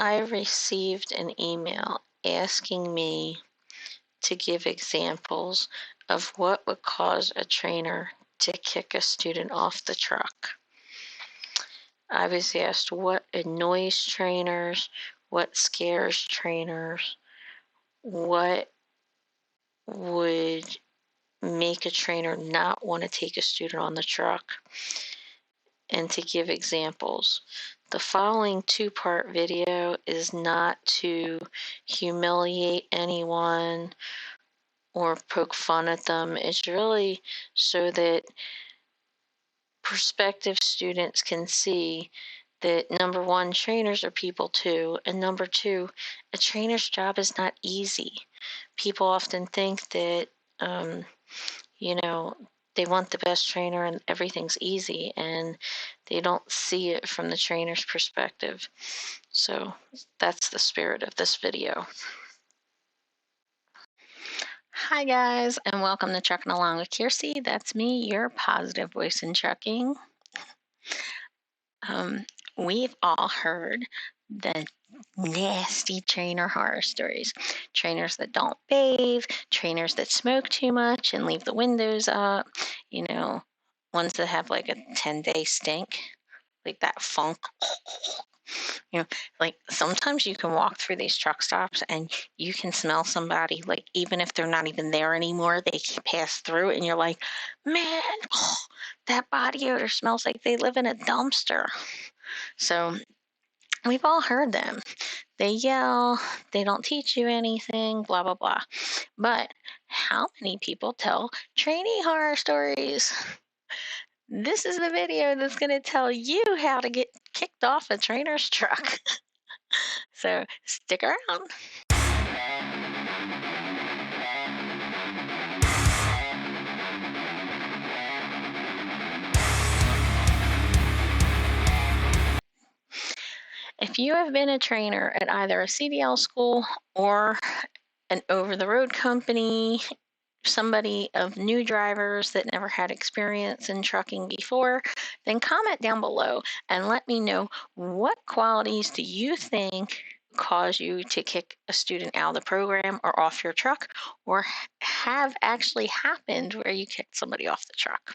I received an email asking me to give examples of what would cause a trainer to kick a student off the truck. I was asked what annoys trainers, what scares trainers, what would make a trainer not want to take a student on the truck, and to give examples. The following two-part video is not to humiliate anyone or poke fun at them. It's really so that prospective students can see that, number one, trainers are people too, and number two, a trainer's job is not easy. People often think that, you know, they want the best trainer and everything's easy, and they don't see it from the trainer's perspective. So that's the spirit of this video. Hi guys, and welcome to Trucking Along with Kearsey. That's me, your positive voice in trucking. We've all heard the nasty trainer horror stories. Trainers that don't bathe, trainers that smoke too much and leave the windows up, ones that have like a 10-day stink, like that funk. Like sometimes you can walk through these truck stops and you can smell somebody, like even if they're not even there anymore, they pass through and you're like, man, that body odor smells like they live in a dumpster. So we've all heard them. They yell, they don't teach you anything, blah, blah, blah. But how many people tell trainee horror stories? This is the video that's going to tell you how to get kicked off a trainer's truck. So stick around. If you have been a trainer at either a CDL school or an over-the-road company, somebody of new drivers that never had experience in trucking before, then comment down below and let me know what qualities do you think cause you to kick a student out of the program or off your truck, or have actually happened where you kicked somebody off the truck.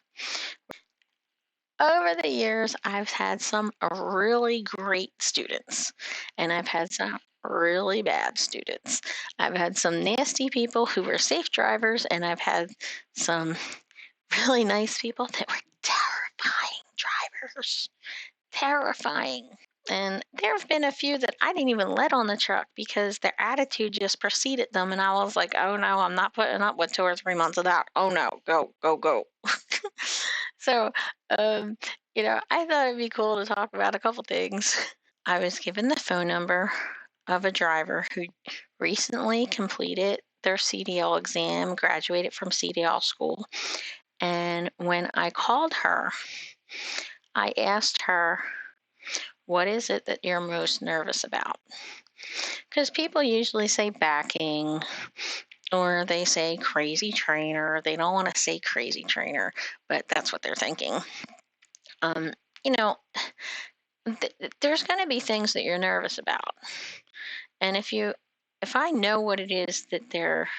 Over the years, I've had some really great students, and I've had some really bad students. I've had some nasty people who were safe drivers, and I've had some really nice people that were terrifying drivers. Terrifying. And there have been a few that I didn't even let on the truck because their attitude just preceded them, and I was like, oh no, I'm not putting up with 2 or 3 months of that. Oh no, go, go, go. So, I thought it'd be cool to talk about a couple things. I was given the phone number of a driver who recently completed their CDL exam, graduated from CDL school. And when I called her, I asked her, what is it that you're most nervous about? Because people usually say backing, or they say crazy trainer. They don't want to say crazy trainer, but that's what they're thinking. There's going to be things that you're nervous about. And if I know what it is that they're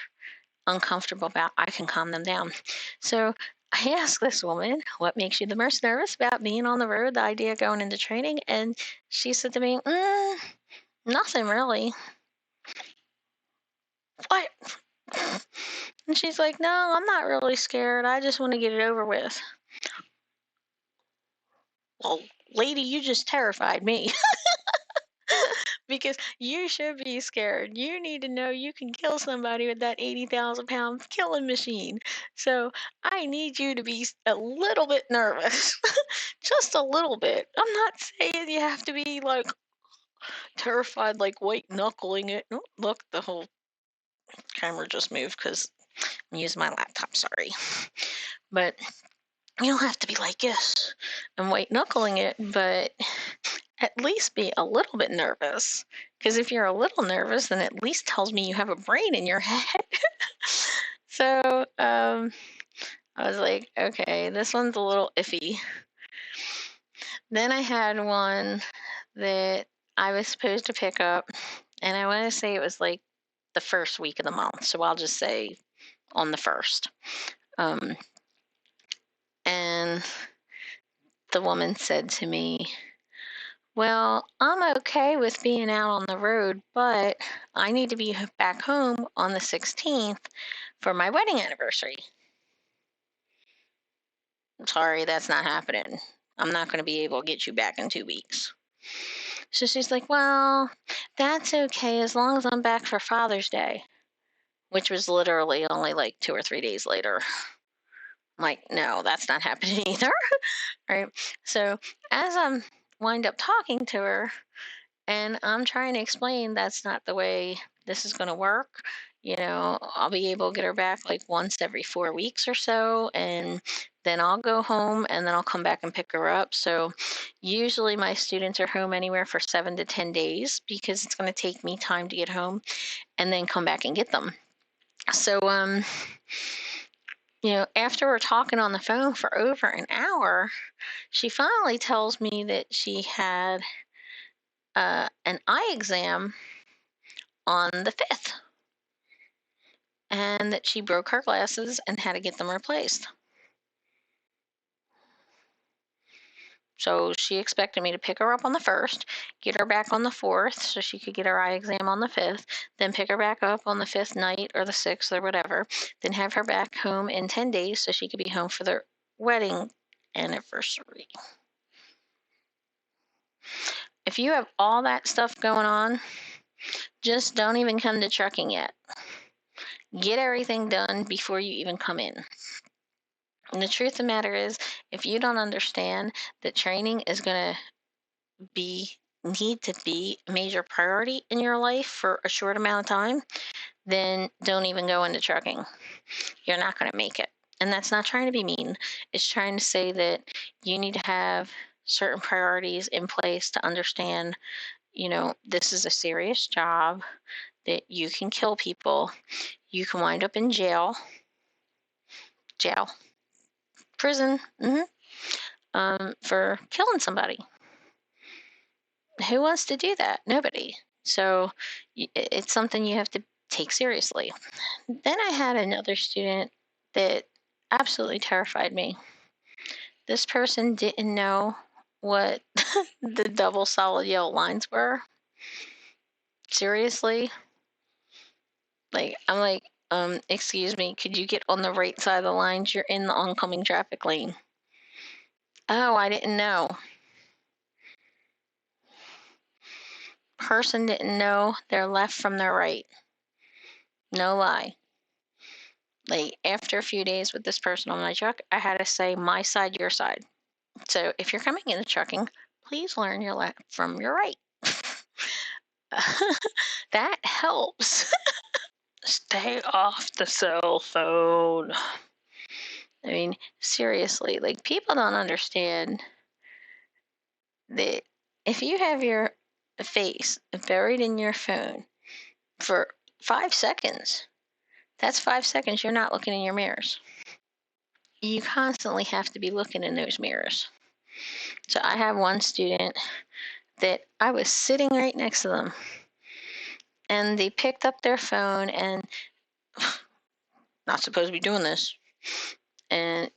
uncomfortable about, I can calm them down. So I asked this woman, what makes you the most nervous about being on the road, the idea of going into training? And she said to me, nothing really. What? And she's like, no, I'm not really scared. I just want to get it over with. Well, lady, you just terrified me. Because you should be scared. You need to know you can kill somebody with that 80,000-pound killing machine. So I need you to be a little bit nervous. Just a little bit. I'm not saying you have to be like terrified, like white knuckling it. Oh, look, the whole camera just moved because I'm using my laptop, sorry. But you don't have to be like this and white knuckling it, but at least be a little bit nervous. Because if you're a little nervous, then at least tells me you have a brain in your head. So I was like, okay, this one's a little iffy. Then I had one that I was supposed to pick up, and I want to say it was like the first week of the month. So I'll just say on the first. Um, and the woman said to me, well, I'm okay with being out on the road, but I need to be back home on the 16th for my wedding anniversary. Sorry, that's not happening. I'm not going to be able to get you back in 2 weeks. So she's like, well, that's okay as long as I'm back for Father's Day, which was literally only like 2 or 3 days later. I'm like, no, that's not happening either. Right. So as I'm wind up talking to her, and I'm trying to explain that's not the way this is going to work. I'll be able to get her back like once every 4 weeks or so, and then I'll go home and then I'll come back and pick her up. So usually my students are home anywhere for 7 to 10 days because it's going to take me time to get home and then come back and get them. So, after we're talking on the phone for over an hour, she finally tells me that she had an eye exam on the 5th, and that she broke her glasses and had to get them replaced. So she expected me to pick her up on the 1st, get her back on the 4th so she could get her eye exam on the 5th, then pick her back up on the 5th night or the 6th or whatever, then have her back home in 10 days so she could be home for the wedding anniversary. If you have all that stuff going on, just don't even come to trucking yet. Get everything done before you even come in. And the truth of the matter is, if you don't understand that training is going to need to be a major priority in your life for a short amount of time, then don't even go into trucking. You're not going to make it. And that's not trying to be mean. It's trying to say that you need to have certain priorities in place to understand, this is a serious job, that you can kill people. You can wind up in jail, prison, for killing somebody. Who wants to do that? Nobody. So it's something you have to take seriously. Then I had another student that absolutely terrified me. This person didn't know what the double solid yellow lines were. Seriously? I'm like, excuse me, could you get on the right side of the lines? You're in the oncoming traffic lane. Oh, I didn't know. Person didn't know their left from their right. No lie. After a few days with this person on my truck, I had to say my side, your side. So if you're coming into trucking, please learn your left from your right. That helps. Stay off the cell phone. I mean, seriously, people don't understand that if you have your face buried in your phone for 5 seconds, that's 5 seconds you're not looking in your mirrors. You constantly have to be looking in those mirrors. So I have one student that I was sitting right next to them, and they picked up their phone, and not supposed to be doing this. And,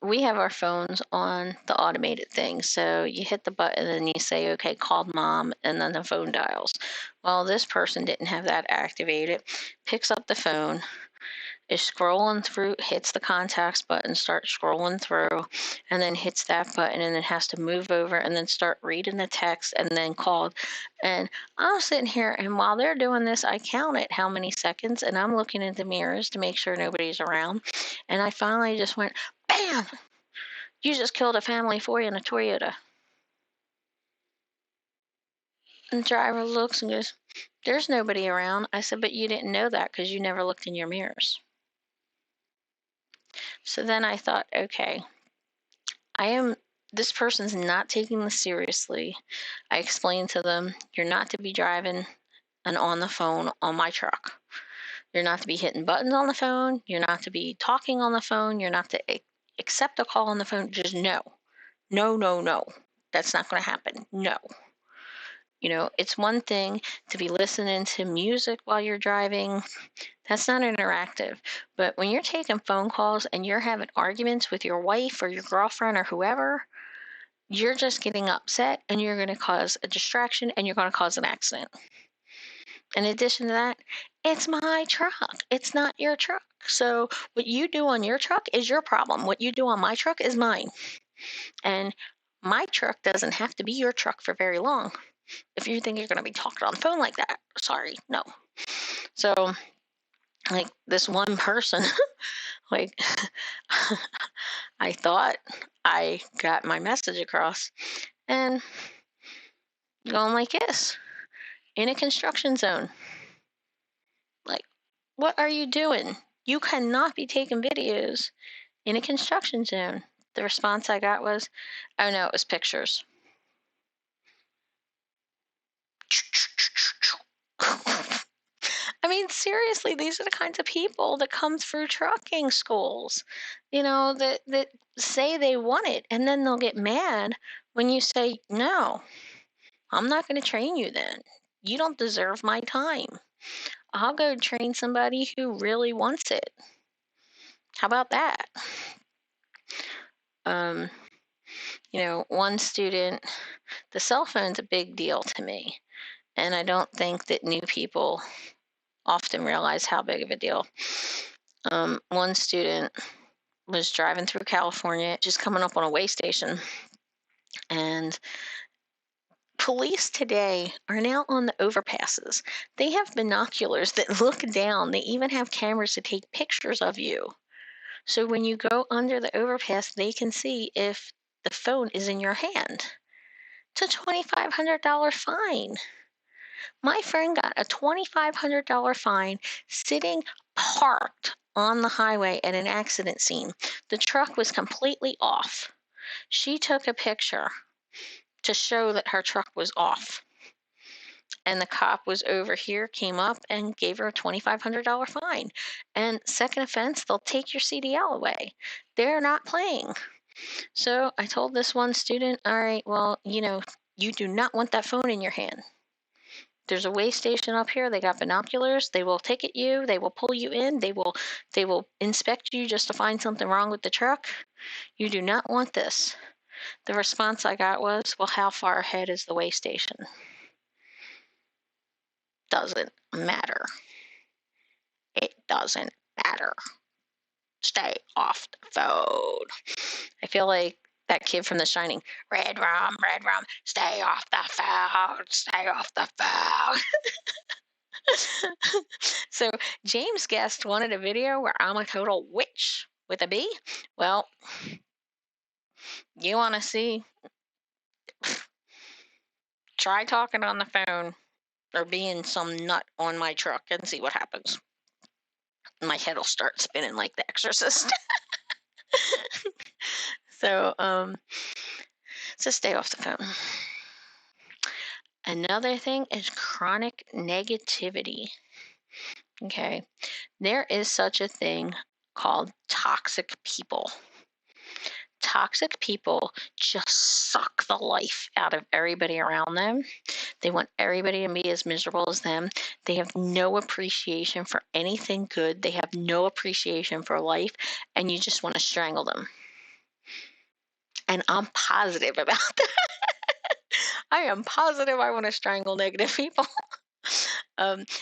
we have our phones on the automated thing. So you hit the button and you say, okay, called mom, and then the phone dials. Well, this person didn't have that activated, picks up the phone, is scrolling through, hits the contacts button, starts scrolling through, and then hits that button, and then has to move over and then start reading the text and then called. And I'm sitting here, and while they're doing this, I counted how many seconds, and I'm looking in the mirrors to make sure nobody's around. And I finally just went, bam! You just killed a family for you in a Toyota. And the driver looks and goes, there's nobody around. I said, but you didn't know that because you never looked in your mirrors. So then I thought, okay, this person's not taking this seriously. I explained to them, you're not to be driving and on the phone on my truck. You're not to be hitting buttons on the phone. You're not to be talking on the phone. You're not to accept a call on the phone. Just no. No, no, no. That's not going to happen. No. It's one thing to be listening to music while you're driving. That's not interactive. But when you're taking phone calls and you're having arguments with your wife or your girlfriend or whoever, you're just getting upset and you're going to cause a distraction and you're going to cause an accident. In addition to that, it's my truck. It's not your truck. So what you do on your truck is your problem. What you do on my truck is mine. And my truck doesn't have to be your truck for very long. If you think you're going to be talking on the phone like that, sorry, no. So, like this one person, like, I thought I got my message across, and going like this in a construction zone. Like, what are you doing? You cannot be taking videos in a construction zone. The response I got was, oh no, it was pictures. I mean, seriously, these are the kinds of people that come through trucking schools, that say they want it, and then they'll get mad when you say, no, I'm not going to train you then. You don't deserve my time. I'll go train somebody who really wants it. How about that? Um, one student, the cell phone's a big deal to me. And I don't think that new people often realize how big of a deal. One student was driving through California, just coming up on a way station. And police today are now on the overpasses. They have binoculars that look down. They even have cameras to take pictures of you. So when you go under the overpass, they can see if the phone is in your hand. It's a $2,500 fine. My friend got a $2,500 fine sitting parked on the highway at an accident scene. The truck was completely off. She took a picture to show that her truck was off. And the cop was over here, came up and gave her a $2,500 fine. And second offense, they'll take your CDL away. They're not playing. So I told this one student, all right, well, you do not want that phone in your hand. There's a way station up here. They got binoculars. They will ticket you. They will pull you in. They will inspect you just to find something wrong with the truck. You do not want this. The response I got was, well, how far ahead is the way station? Doesn't matter. It doesn't matter. Stay off the phone. I feel like that kid from The Shining. Red rum, stay off the phone, stay off the phone. So James Guest wanted a video where I'm a total witch with a B. Well, you want to see? Try talking on the phone or being some nut on my truck and see what happens. My head will start spinning like The Exorcist. So stay off the phone. Another thing is chronic negativity. Okay. There is such a thing called toxic people. Toxic people just suck the life out of everybody around them. They want everybody to be as miserable as them. They have no appreciation for anything good. They have no appreciation for life, and you just want to strangle them. And I'm positive about that. I am positive I want to strangle negative people.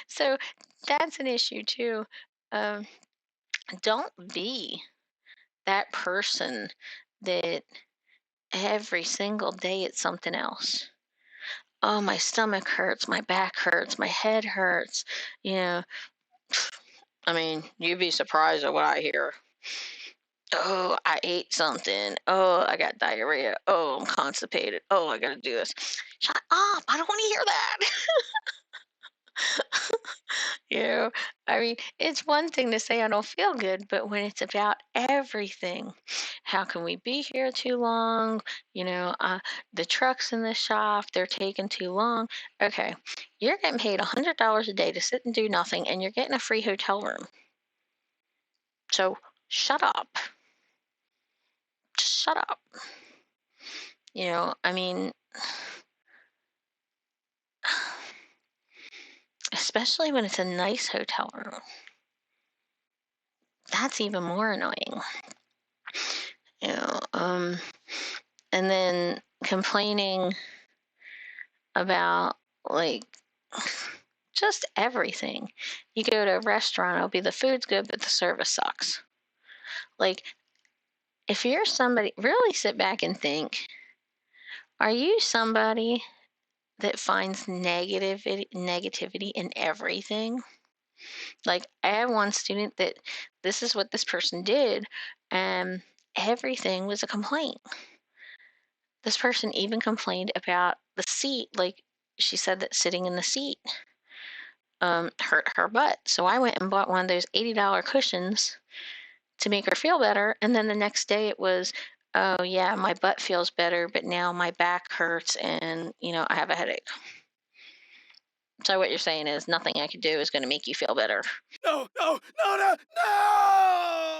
So that's an issue too. Don't be that person that every single day it's something else. Oh, my stomach hurts, my back hurts, my head hurts. I mean, you'd be surprised at what I hear. Oh, I ate something. Oh, I got diarrhea. Oh, I'm constipated. Oh, I gotta do this. Shut up. I don't want to hear that. You know, I mean, it's one thing to say I don't feel good, but when it's about everything, how can we be here too long? The trucks in the shop, they're taking too long. Okay, you're getting paid $100 a day to sit and do nothing, and you're getting a free hotel room. So shut up. Just shut up. I mean, especially when it's a nice hotel room. That's even more annoying. You know, and then complaining about like just everything. You go to a restaurant, it'll be the food's good, but the service sucks. Like, if you're somebody, really sit back and think, are you somebody that finds negativity in everything? Like, I have one student that this is what this person did, and everything was a complaint. This person even complained about the seat. Like, she said that sitting in the seat hurt her butt. So I went and bought one of those $80 cushions to make her feel better. And then the next day it was, oh, yeah, my butt feels better, but now my back hurts and, I have a headache. So what you're saying is nothing I could do is going to make you feel better. No, no, no, no, no!